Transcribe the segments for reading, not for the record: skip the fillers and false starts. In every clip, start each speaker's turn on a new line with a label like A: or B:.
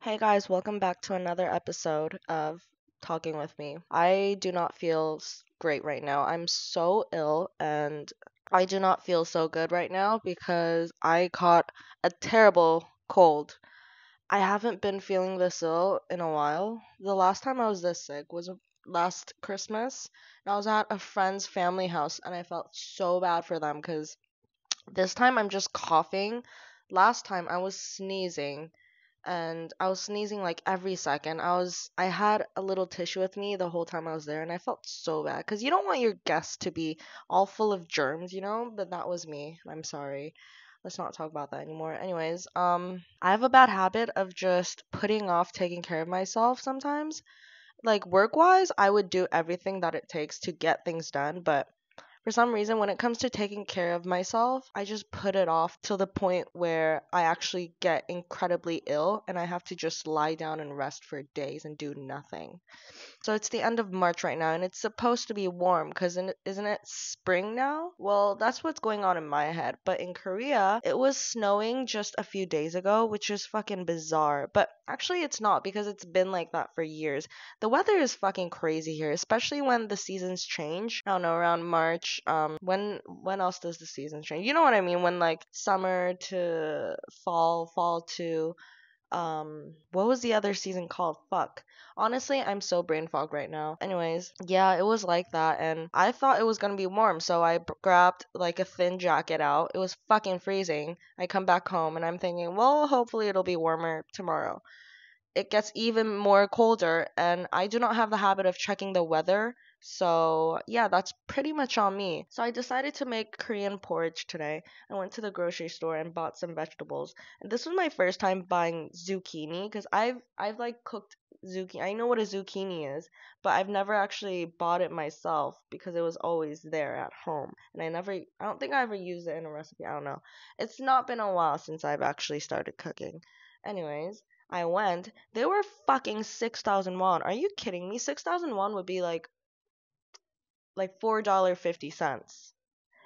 A: Hey guys, welcome back to another episode of Talking with Me. I do not feel great right now. I'm so ill and I do not feel so good right now because I caught a terrible cold. I haven't been feeling this ill in a while. The last time I was this sick was last Christmas, and I was at a friend's family house and I felt so bad for them because this time I'm just coughing. Last time I was sneezing and I was sneezing like every second. I had a little tissue with me the whole time I was there and I felt so bad cuz you don't want your guests to be all full of germs, but that was me. I'm sorry. Let's not talk about that anymore. Anyways, I have a bad habit of just putting off taking care of myself sometimes. Like work-wise, I would do everything that it takes to get things done, but for some reason, when it comes to taking care of myself, I just put it off till the point where I actually get incredibly ill and I have to just lie down and rest for days and do nothing. So it's the end of March right now, and it's supposed to be warm because isn't it spring now? Well, that's what's going on in my head. But in Korea, it was snowing just a few days ago, which is fucking bizarre. But actually, it's not because it's been like that for years. The weather is fucking crazy here, especially when the seasons change. I don't know, around March. When else does the season change? You know what I mean? When like summer to fall to what was the other season called? Fuck. Honestly, I'm so brain fogged right now. Anyways, yeah, it was like that, and I thought it was gonna be warm, so I grabbed like a thin jacket out. It was fucking freezing. I come back home and I'm thinking, well, hopefully it'll be warmer tomorrow. It gets even more colder, and I do not have the habit of checking the weather. So, yeah, that's pretty much on me. So, I decided to make Korean porridge today. I went to the grocery store and bought some vegetables. And this was my first time buying zucchini because I've like cooked zucchini. I know what a zucchini is, but I've never actually bought it myself because it was always there at home. And I don't think I ever used it in a recipe. I don't know. It's not been a while since I've actually started cooking. Anyways, I went. They were fucking 6,000 won. Are you kidding me? 6,000 won would be like $4.50.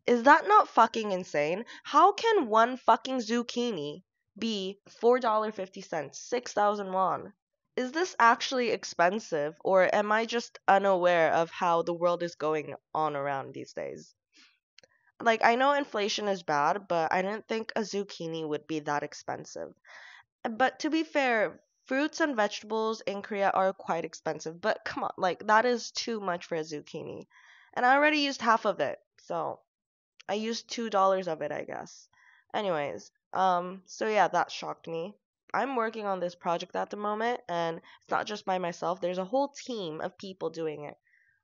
A: Is that not fucking insane? How can one fucking zucchini be $4.50? 6,000 won. Is this actually expensive or am I just unaware of how the world is going on around these days? Like I know inflation is bad, but I didn't think a zucchini would be that expensive. But to be fair, fruits and vegetables in Korea are quite expensive. But come on, like that is too much for a zucchini. And I already used half of it. So I used $2 of it, I guess. Anyways, so yeah, that shocked me. I'm working on this project at the moment, and it's not just by myself. There's a whole team of people doing it,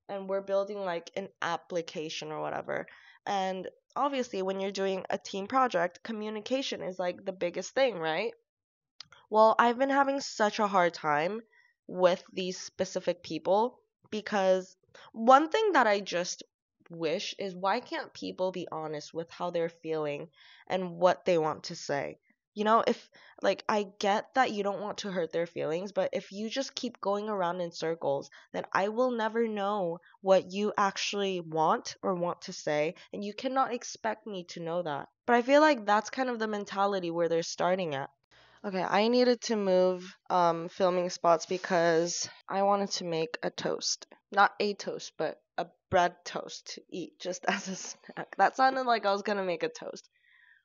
A: and we're building like an application or whatever. And obviously, when you're doing a team project, communication is like the biggest thing, right? Well, I've been having such a hard time with these specific people because one thing that I just wish is why can't people be honest with how they're feeling and what they want to say? If like I get that you don't want to hurt their feelings, but if you just keep going around in circles, then I will never know what you actually want or want to say, and you cannot expect me to know that. But I feel like that's kind of the mentality where they're starting at. Okay, I needed to move filming spots because I wanted to make a toast. Not a toast, but a bread toast to eat just as a snack. That sounded like I was gonna make a toast.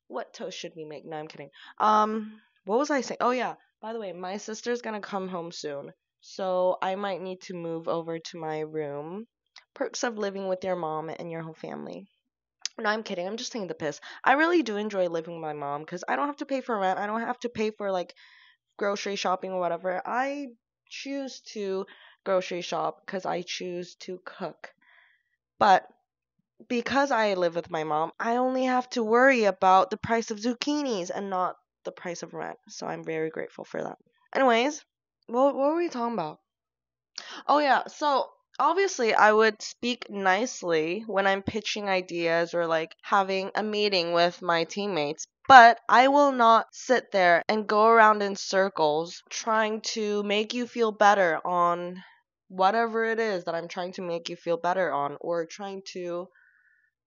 A: What toast should we make? No, I'm kidding. What was I saying? Oh yeah, by the way, my sister's gonna come home soon. So I might need to move over to my room. Perks of living with your mom and your whole family. No, I'm kidding. I'm just taking the piss. I really do enjoy living with my mom because I don't have to pay for rent. I don't have to pay for like grocery shopping or whatever. I choose to grocery shop because I choose to cook. But because I live with my mom, I only have to worry about the price of zucchinis and not the price of rent. So I'm very grateful for that. Anyways, what were we talking about? Oh yeah, so obviously I would speak nicely when I'm pitching ideas or like having a meeting with my teammates, but I will not sit there and go around in circles trying to make you feel better on whatever it is that I'm trying to make you feel better on or trying to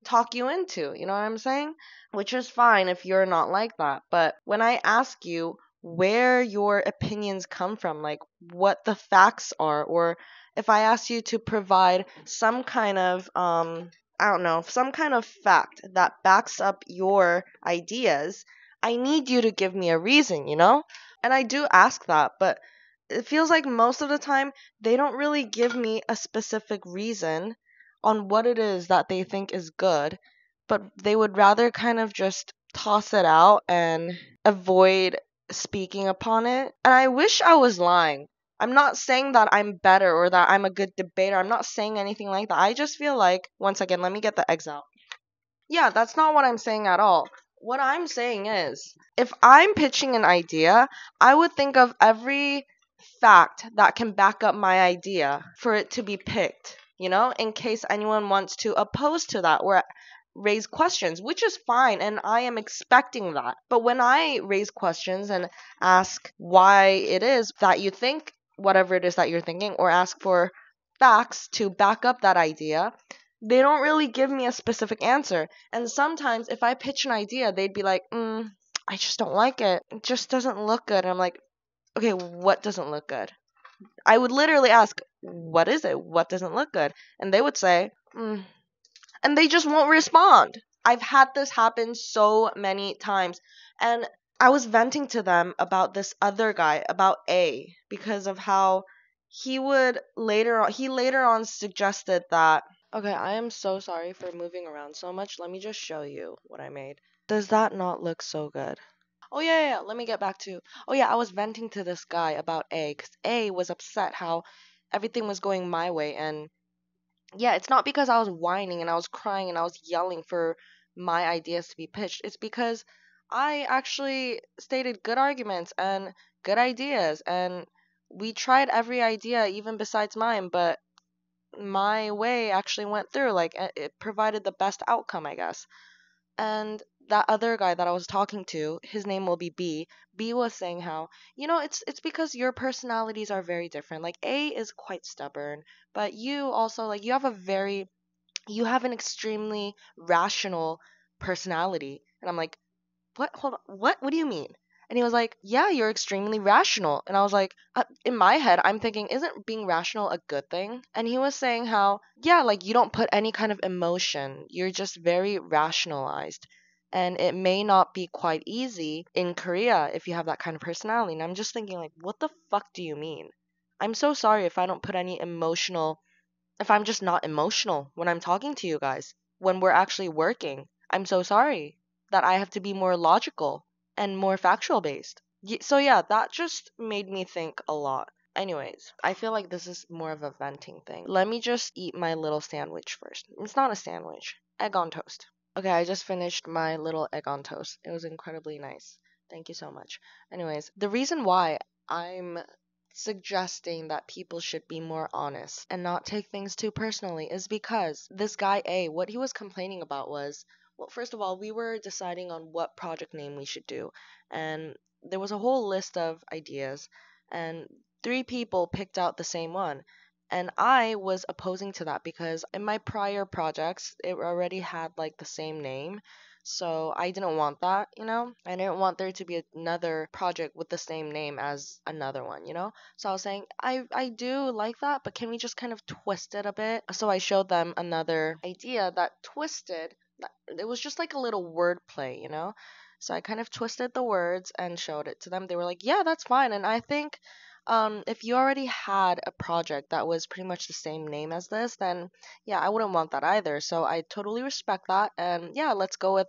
A: talk you into, you know what I'm saying? Which is fine if you're not like that, but when I ask you where your opinions come from, like what the facts are, or if I ask you to provide some kind of I don't know, some kind of fact that backs up your ideas, I need you to give me a reason, you know? And I do ask that, but it feels like most of the time they don't really give me a specific reason on what it is that they think is good, but they would rather kind of just toss it out and avoid speaking upon it. And I wish I was lying. I'm not saying that I'm better or that I'm a good debater. I'm not saying anything like that. I just feel like, once again, let me get the eggs out. Yeah, that's not what I'm saying at all. What I'm saying is, if I'm pitching an idea, I would think of every fact that can back up my idea for it to be picked, you know, in case anyone wants to oppose to that or raise questions, which is fine, and I am expecting that. But when I raise questions and ask why it is that you think whatever it is that you're thinking, or ask for facts to back up that idea, they don't really give me a specific answer. And sometimes if I pitch an idea, they'd be like, I just don't like it. It just doesn't look good. And I'm like, okay, what doesn't look good? I would literally ask, what is it? What doesn't look good? And they would say, and they just won't respond. I've had this happen so many times. And I was venting to them about this other guy, about A, because of how he later on suggested that, okay, I am so sorry for moving around so much. Let me just show you what I made. Does that not look so good? Oh, yeah. Let me get back to. Oh, yeah, I was venting to this guy about A, because A was upset how everything was going my way. And yeah, it's not because I was whining and I was crying and I was yelling for my ideas to be pitched. It's because I actually stated good arguments and good ideas. And we tried every idea, even besides mine, but my way actually went through. Like, it provided the best outcome, I guess. And that other guy that I was talking to, his name will be B. B was saying how, it's because your personalities are very different. Like A is quite stubborn, but you also, like, you have an extremely rational personality. And I'm like, what? Hold on. What do you mean? And he was like, yeah, you're extremely rational. And I was like, in my head, I'm thinking, isn't being rational a good thing? And he was saying how, yeah, like you don't put any kind of emotion. You're just very rationalized. And it may not be quite easy in Korea if you have that kind of personality. And I'm just thinking, like, what the fuck do you mean? I'm so sorry if I don't put any if I'm just not emotional when I'm talking to you guys, when we're actually working. I'm so sorry that I have to be more logical and more factual based. So, yeah, that just made me think a lot. Anyways, I feel like this is more of a venting thing. Let me just eat my little sandwich first. It's not a sandwich, egg on toast. Okay, I just finished my little egg on toast. It was incredibly nice. Thank you so much. Anyways, the reason why I'm suggesting that people should be more honest and not take things too personally is because this guy A, what he was complaining about was, well, first of all, we were deciding on what project name we should do, and there was a whole list of ideas, and three people picked out the same one. And I was opposing to that because in my prior projects, it already had like the same name. So I didn't want that, you know? I didn't want there to be another project with the same name as another one, you know? So I was saying, I do like that, but can we just kind of twist it a bit? So I showed them another idea that twisted, it was just like a little word play, you know? So I kind of twisted the words and showed it to them. They were like, yeah, that's fine. And I think if you already had a project that was pretty much the same name as this, then yeah, I wouldn't want that either. So I totally respect that. And yeah, let's go with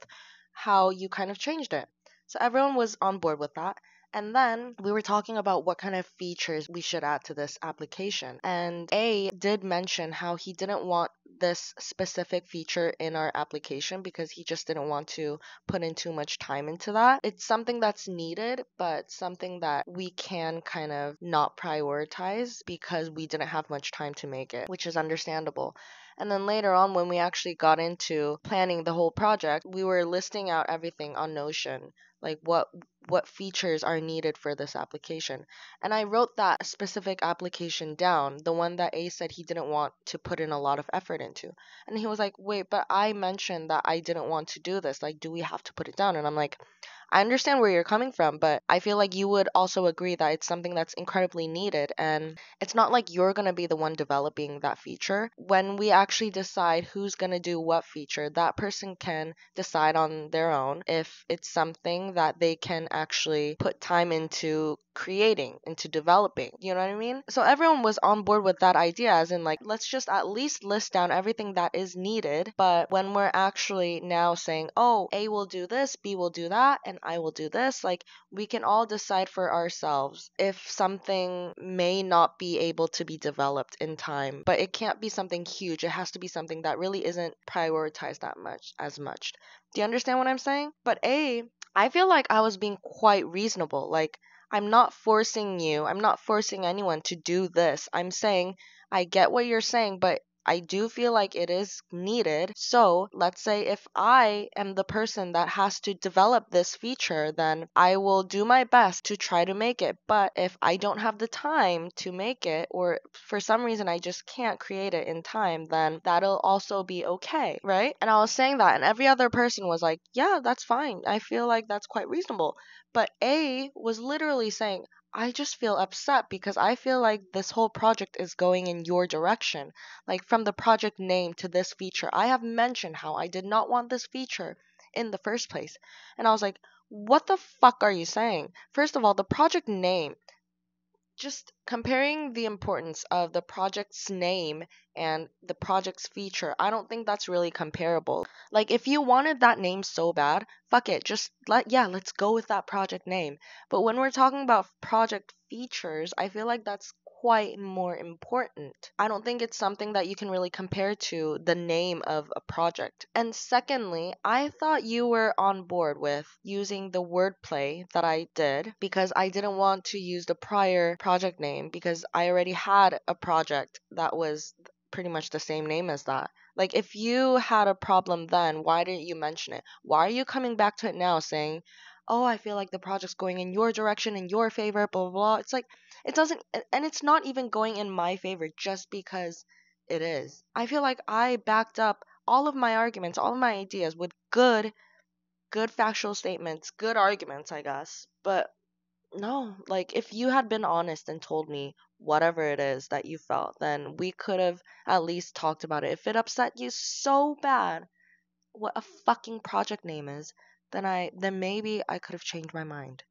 A: how you kind of changed it. So everyone was on board with that. And then we were talking about what kind of features we should add to this application. And A did mention how he didn't want this specific feature in our application because he just didn't want to put in too much time into that. It's something that's needed, but something that we can kind of not prioritize because we didn't have much time to make it, which is understandable. And then later on, when we actually got into planning the whole project, we were listing out everything on Notion, like what features are needed for this application. And I wrote that specific application down, the one that A said he didn't want to put in a lot of effort into. And he was like, wait, but I mentioned that I didn't want to do this. Like, do we have to put it down? And I'm like, I understand where you're coming from, but I feel like you would also agree that it's something that's incredibly needed. And it's not like you're going to be the one developing that feature. When we actually decide who's going to do what feature, that person can decide on their own if it's something that they can actually put time into creating, into developing. You know what I mean? So everyone was on board with that idea, as in, like, let's just at least list down everything that is needed. But when we're actually now saying, oh, A will do this, B will do that, and I will do this, like, we can all decide for ourselves if something may not be able to be developed in time, but it can't be something huge. It has to be something that really isn't prioritized that much as much. Do you understand what I'm saying? But I feel like I was being quite reasonable. Like, I'm not forcing you, I'm not forcing anyone to do this. I'm saying I get what you're saying, but I do feel like it is needed. So let's say if I am the person that has to develop this feature, then I will do my best to try to make it. But if I don't have the time to make it, or for some reason I just can't create it in time, then that'll also be okay, right? And I was saying that, and every other person was like, yeah, that's fine. I feel like that's quite reasonable. But A was literally saying, I just feel upset because I feel like this whole project is going in your direction. Like, from the project name to this feature, I have mentioned how I did not want this feature in the first place. And I was like, what the fuck are you saying? First of all, the project name, just comparing the importance of the project's name and the project's feature, I don't think that's really comparable. Like, if you wanted that name so bad, fuck it, just let's go with that project name. But when we're talking about project features, I feel like that's quite more important. I don't think it's something that you can really compare to the name of a project. And secondly, I thought you were on board with using the wordplay that I did because I didn't want to use the prior project name because I already had a project that was pretty much the same name as that. Like, if you had a problem then, why didn't you mention it? Why are you coming back to it now saying, oh, I feel like the project's going in your direction, in your favor, blah, blah, blah. It's like, it doesn't, and it's not even going in my favor just because it is. I feel like I backed up all of my arguments, all of my ideas with good factual statements, good arguments, I guess. But no, like, if you had been honest and told me whatever it is that you felt, then we could have at least talked about it. If it upset you so bad what a fucking project name is, then maybe I could have changed my mind.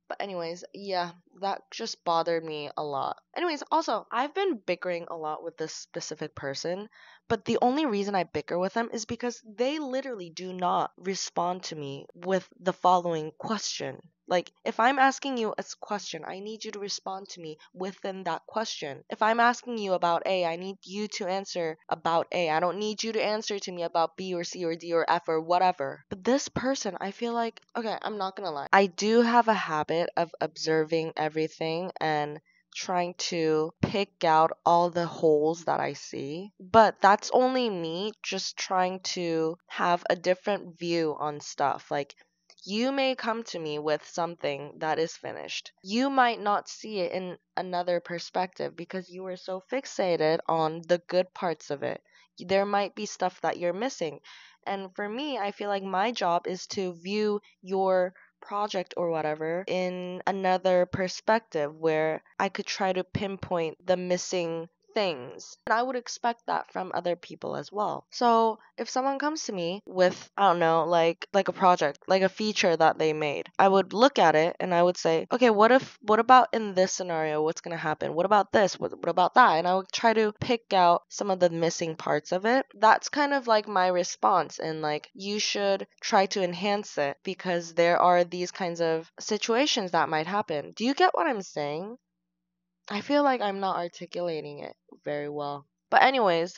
A: But anyways, yeah, that just bothered me a lot. Anyways, also, I've been bickering a lot with this specific person, but the only reason I bicker with them is because they literally do not respond to me with the following question. Like, if I'm asking you a question, I need you to respond to me within that question. If I'm asking you about A, I need you to answer about A. I don't need you to answer to me about B or C or D or F or whatever. But this person, I feel like, okay, I'm not gonna lie. I do have a habit of observing everything and trying to pick out all the holes that I see. But that's only me just trying to have a different view on stuff. Like, you may come to me with something that is finished. You might not see it in another perspective because you were so fixated on the good parts of it. There might be stuff that you're missing. And for me, I feel like my job is to view your project or whatever in another perspective where I could try to pinpoint the missing things. And I would expect that from other people as well. So if someone comes to me with, I don't know, like a project, like a feature that they made, I would look at it and I would say, okay, what about in this scenario, what's gonna happen? What about this? What about that? And I would try to pick out some of the missing parts of it. That's kind of like my response, and like, you should try to enhance it because there are these kinds of situations that might happen. Do you get what I'm saying? I feel like I'm not articulating it very well. But anyways,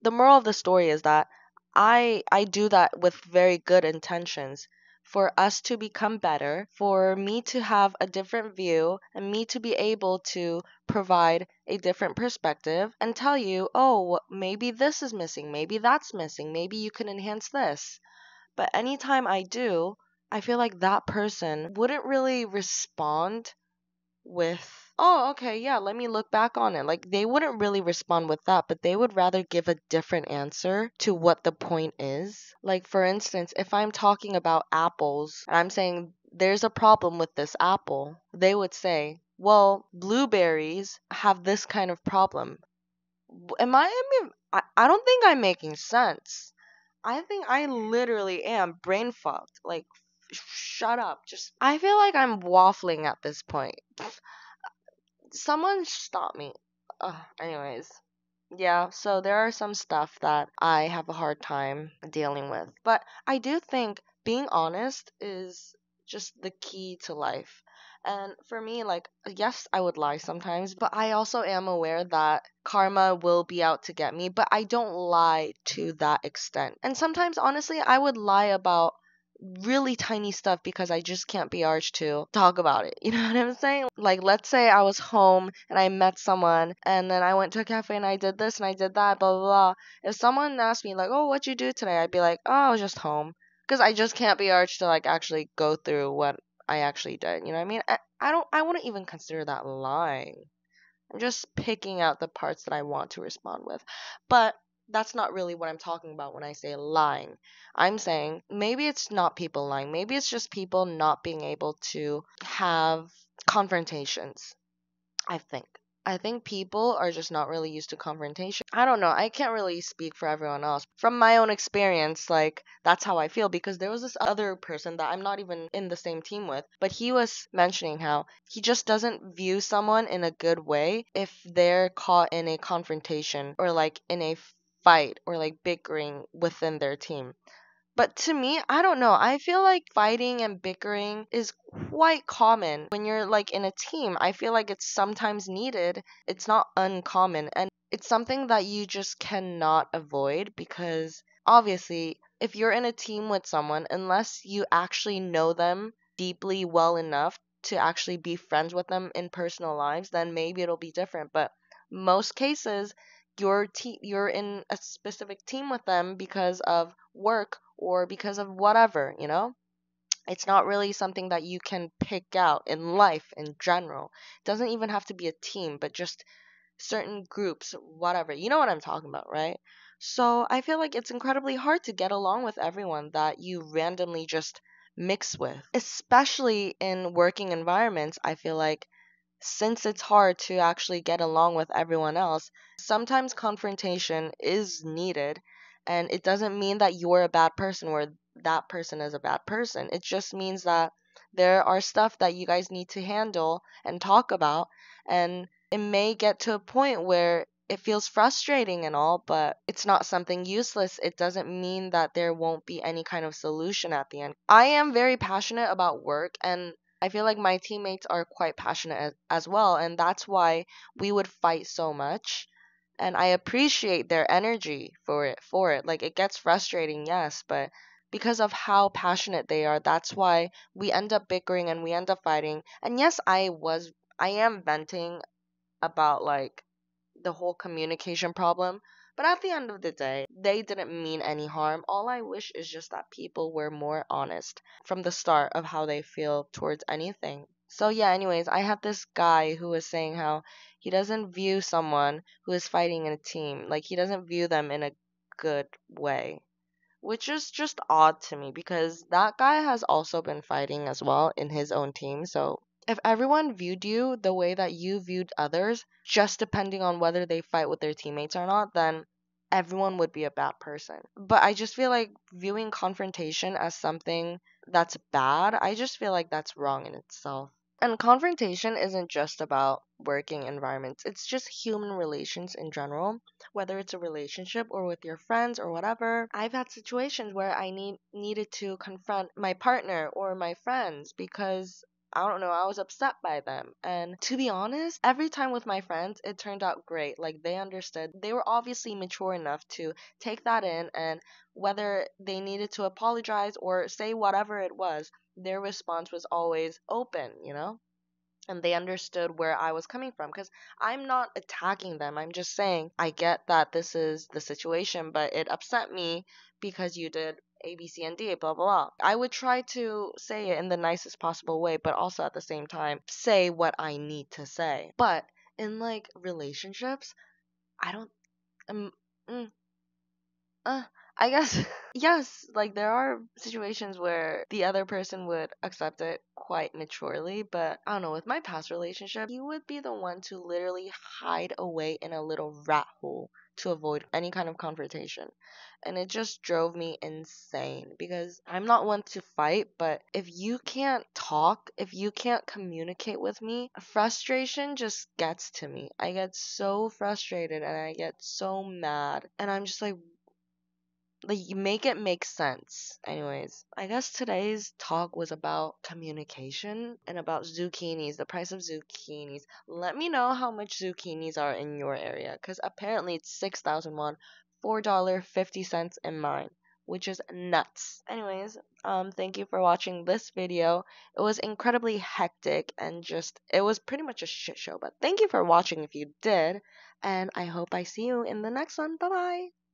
A: the moral of the story is that I do that with very good intentions for us to become better, for me to have a different view, and me to be able to provide a different perspective and tell you, oh, maybe this is missing, maybe that's missing, maybe you can enhance this. But anytime I do, I feel like that person wouldn't really respond with oh, okay, yeah, let me look back on it. Like, they wouldn't really respond with that, but they would rather give a different answer to what the point is. Like, for instance, if I'm talking about apples and I'm saying there's a problem with this apple, they would say, well, blueberries have this kind of problem. I don't think I'm making sense. I think I literally am brain fucked. Like, shut up. Just, I feel like I'm waffling at this point. Someone stop me. Anyways. Yeah, so there are some stuff that I have a hard time dealing with. But I do think being honest is just the key to life. And for me, like, yes, I would lie sometimes, but I also am aware that karma will be out to get me, but I don't lie to that extent. And sometimes, honestly, I would lie about really tiny stuff because I just can't be arsed to talk about it. You know what I'm saying? Like, let's say I was home and I met someone and then I went to a cafe and I did this and I did that, blah, blah, blah. If someone asked me, like, oh, what'd you do today? I'd be like, oh, I was just home. Because I just can't be arsed to, like, actually go through what I actually did. You know what I mean? I wouldn't even consider that lying. I'm just picking out the parts that I want to respond with. But that's not really what I'm talking about when I say lying. I'm saying maybe it's not people lying. Maybe it's just people not being able to have confrontations. I think. I think people are just not really used to confrontation. I don't know. I can't really speak for everyone else. From my own experience, like, that's how I feel because there was this other person that I'm not even in the same team with, but he was mentioning how he just doesn't view someone in a good way if they're caught in a confrontation or like in a fight or like bickering within their team. But to me, I don't know. I feel like fighting and bickering is quite common when you're like in a team. I feel like it's sometimes needed. It's not uncommon. And it's something that you just cannot avoid because obviously, if you're in a team with someone, unless you actually know them deeply well enough to actually be friends with them in personal lives, then maybe it'll be different. But most cases, you're in a specific team with them because of work or because of whatever, you know? It's not really something that you can pick out in life in general. It doesn't even have to be a team, but just certain groups, whatever. You know what I'm talking about, right? So I feel like it's incredibly hard to get along with everyone that you randomly just mix with, especially in working environments. I feel like since it's hard to actually get along with everyone else, sometimes confrontation is needed. And it doesn't mean that you're a bad person or that person is a bad person. It just means that there are stuff that you guys need to handle and talk about. And it may get to a point where it feels frustrating and all, but it's not something useless. It doesn't mean that there won't be any kind of solution at the end. I am very passionate about work and I feel like my teammates are quite passionate as well, and that's why we would fight so much. And I appreciate their energy for it. Like it gets frustrating, yes, but because of how passionate they are, that's why we end up bickering and we end up fighting. And yes, I am venting about like the whole communication problem. But at the end of the day, they didn't mean any harm. All I wish is just that people were more honest from the start of how they feel towards anything. So, yeah, anyways, I had this guy who was saying how he doesn't view someone who is fighting in a team, like, he doesn't view them in a good way, which is just odd to me because that guy has also been fighting as well in his own team. So if everyone viewed you the way that you viewed others, just depending on whether they fight with their teammates or not, then everyone would be a bad person. But I just feel like viewing confrontation as something that's bad, I just feel like that's wrong in itself. And confrontation isn't just about working environments, it's just human relations in general, whether it's a relationship or with your friends or whatever. I've had situations where I needed to confront my partner or my friends because I don't know, I was upset by them. And to be honest, every time with my friends, it turned out great. Like they understood. They were obviously mature enough to take that in, and whether they needed to apologize or say whatever it was, their response was always open, you know? And they understood where I was coming from because I'm not attacking them. I'm just saying I get that this is the situation, but it upset me because you did A, B, C, and D, blah, blah, blah. I would try to say it in the nicest possible way, but also at the same time, say what I need to say. But in like relationships, I don't, um, mm, uh, I guess, yes, like there are situations where the other person would accept it quite maturely, but I don't know, with my past relationship, he would be the one to literally hide away in a little rat hole to avoid any kind of confrontation. And it just drove me insane because I'm not one to fight, but if you can't talk, if you can't communicate with me, frustration just gets to me. I get so frustrated and I get so mad. And I'm just like you make it make sense. Anyways, I guess today's talk was about communication and about zucchinis, the price of zucchinis. Let me know how much zucchinis are in your area, because apparently it's 6,000 won, $4.50 in mine, which is nuts. Anyways, thank you for watching this video. It was incredibly hectic and just, it was pretty much a shit show, but thank you for watching if you did, and I hope I see you in the next one. Bye bye.